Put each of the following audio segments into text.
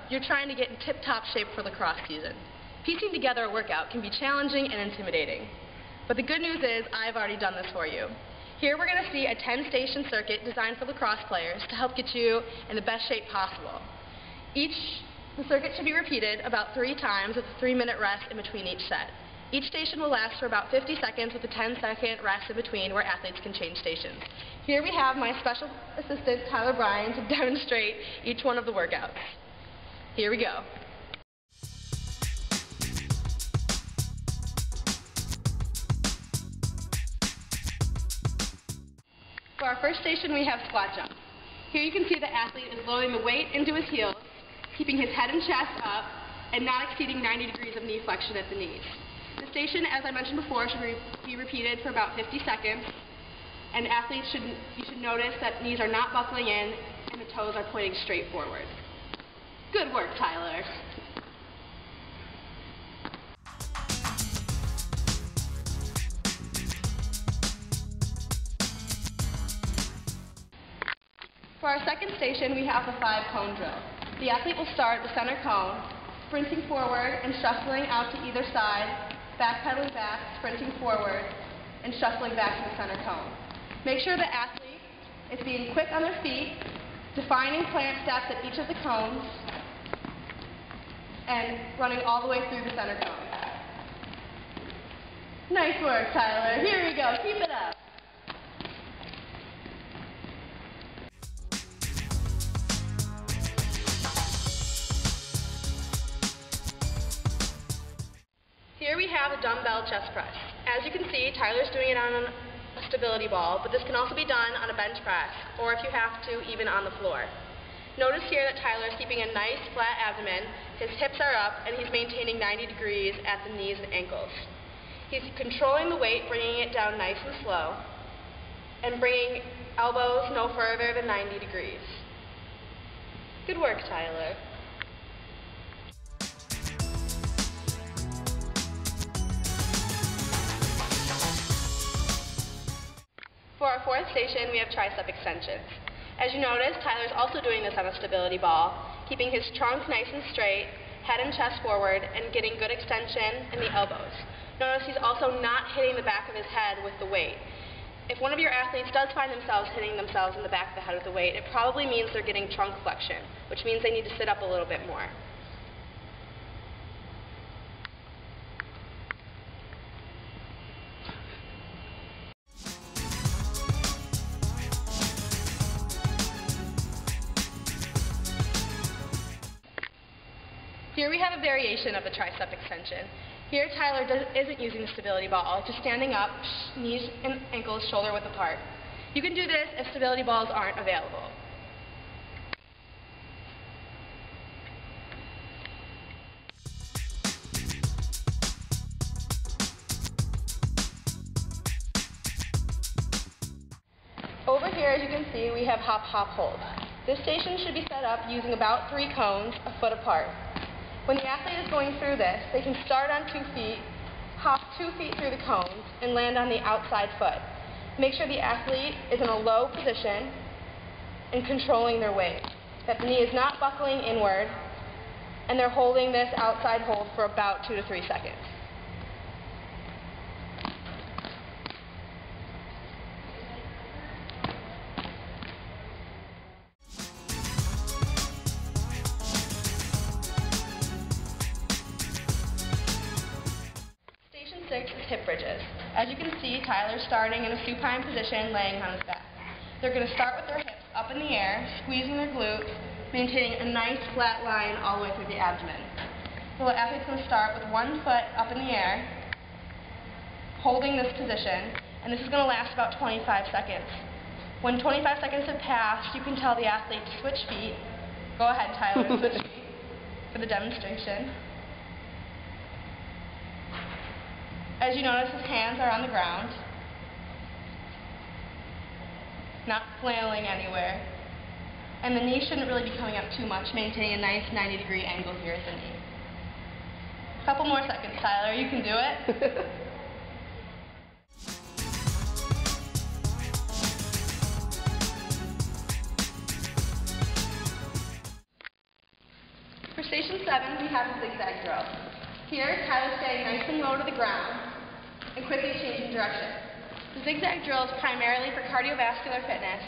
you're trying to get in tip-top shape for lacrosse season. Piecing together a workout can be challenging and intimidating. But the good news is I've already done this for you. Here we're going to see a 10-station circuit designed for lacrosse players to help get you in the best shape possible. The circuit should be repeated about 3 times with a 3-minute rest in between each set. Each station will last for about 50 seconds with a 10-second rest in between where athletes can change stations. Here we have my special assistant, Tyler Bryan, to demonstrate each one of the workouts. Here we go. For our first station, we have squat jumps. Here you can see the athlete is lowering the weight into his heels, keeping his head and chest up, and not exceeding 90 degrees of knee flexion at the knees. The station, as I mentioned before, should be repeated for about 50 seconds, and athletes you should notice that knees are not buckling in and the toes are pointing straight forward. Good work, Tyler. For our second station, we have the 5-cone drill. The athlete will start the center cone, sprinting forward and shuffling out to either side, backpedaling back, sprinting forward, and shuffling back to the center cone. Make sure the athlete is being quick on their feet, defining plant steps at each of the cones, and running all the way through the center cone. Nice work, Tyler. Here we go. Keep it up. Here we have a dumbbell chest press. As you can see, Tyler's doing it on a stability ball, but this can also be done on a bench press, or if you have to, even on the floor. Notice here that Tyler is keeping a nice flat abdomen, his hips are up, and he's maintaining 90 degrees at the knees and ankles. He's controlling the weight, bringing it down nice and slow, and bringing elbows no further than 90 degrees. Good work, Tyler. For our fourth station, we have tricep extensions. As you notice, Tyler's also doing this on a stability ball, keeping his trunk nice and straight, head and chest forward, and getting good extension in the elbows. Notice he's also not hitting the back of his head with the weight. If one of your athletes does find themselves hitting themselves in the back of the head with the weight, it probably means they're getting trunk flexion, which means they need to sit up a little bit more. Here we have a variation of the tricep extension. Here Tyler isn't using the stability ball, just standing up, knees and ankles shoulder width apart. You can do this if stability balls aren't available. Over here, as you can see, we have hop, hop, hold. This station should be set up using about 3 cones a foot apart. When the athlete is going through this, they can start on 2 feet, hop 2 feet through the cones, and land on the outside foot. Make sure the athlete is in a low position and controlling their weight, that the knee is not buckling inward, and they're holding this outside hold for about 2 to 3 seconds. Station 6 is hip bridges. As you can see, Tyler's starting in a supine position, laying on his back. They're going to start with their hips up in the air, squeezing their glutes, maintaining a nice flat line all the way through the abdomen. So the athlete's going to start with 1 foot up in the air, holding this position, and this is going to last about 25 seconds. When 25 seconds have passed, you can tell the athlete to switch feet. Go ahead, Tyler, switch feet for the demonstration. As you notice, his hands are on the ground, not flailing anywhere. And the knee shouldn't really be coming up too much, maintaining a nice 90-degree angle here at the knee. A couple more seconds, Tyler. You can do it. For 7, we have the zigzag drill. Here, Tyler's staying nice and low to the ground and quickly changing direction. The zigzag drill is primarily for cardiovascular fitness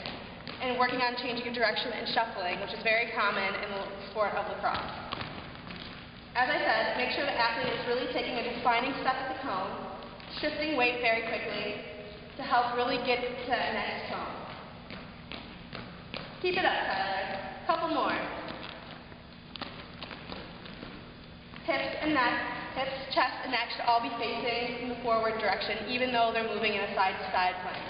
and working on changing of direction and shuffling, which is very common in the sport of lacrosse. As I said, make sure the athlete is really taking a defining step at the cone, shifting weight very quickly to help really get to a next tone. Keep it up, Tyler. Couple more. Hips, chest, and neck should all be facing in the forward direction, even though they're moving in a side-to-side plane.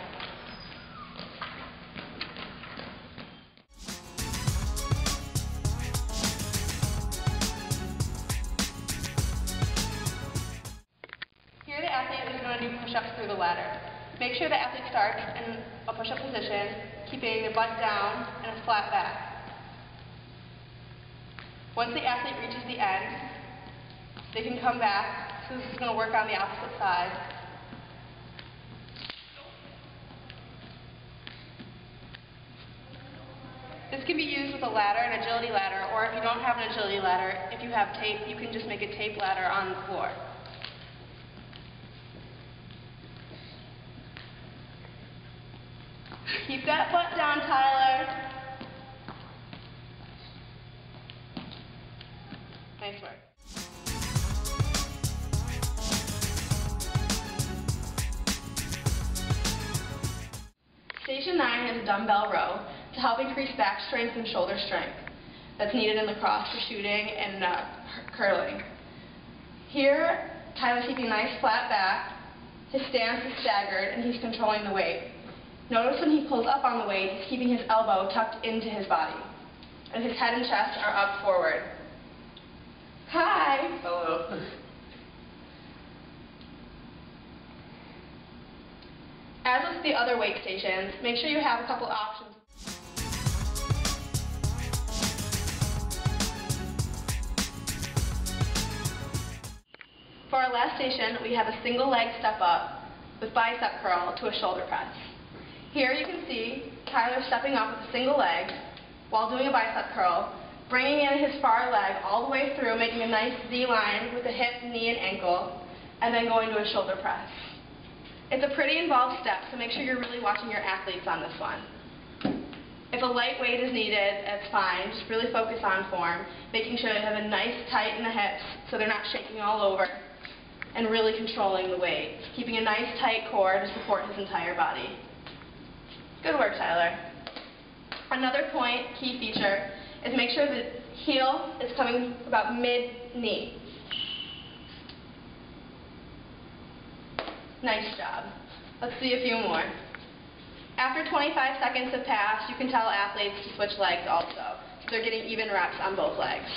Here the athlete is going to do push-ups through the ladder. Make sure the athlete starts in a push-up position, keeping their butt down and a flat back. Once the athlete reaches the end, they can come back, so this is going to work on the opposite side. This can be used with a ladder, an agility ladder, or if you don't have an agility ladder, if you have tape, you can just make a tape ladder on the floor. Keep that butt down, Tyler. Nice work. Station 9 is a dumbbell row to help increase back strength and shoulder strength that's needed in lacrosse for shooting and curling. Here, Tyler's keeping a nice flat back, his stance is staggered, and he's controlling the weight. Notice when he pulls up on the weight, he's keeping his elbow tucked into his body, and his head and chest are up forward. Hi! Hello. As with the other weight stations, make sure you have a couple options. For our last station, we have a single leg step up with bicep curl to a shoulder press. Here you can see Tyler stepping up with a single leg while doing a bicep curl, bringing in his far leg all the way through, making a nice Z line with the hip, knee, and ankle, and then going to a shoulder press. It's a pretty involved step, so make sure you're really watching your athletes on this one. If a light weight is needed, that's fine. Just really focus on form, making sure they have a nice tight in the hips so they're not shaking all over, and really controlling the weight. Keeping a nice tight core to support his entire body. Good work, Tyler. Another point, key feature, is make sure the heel is coming about mid-knee. Nice job. Let's see a few more. After 25 seconds have passed, you can tell athletes to switch legs also. So they're getting even reps on both legs.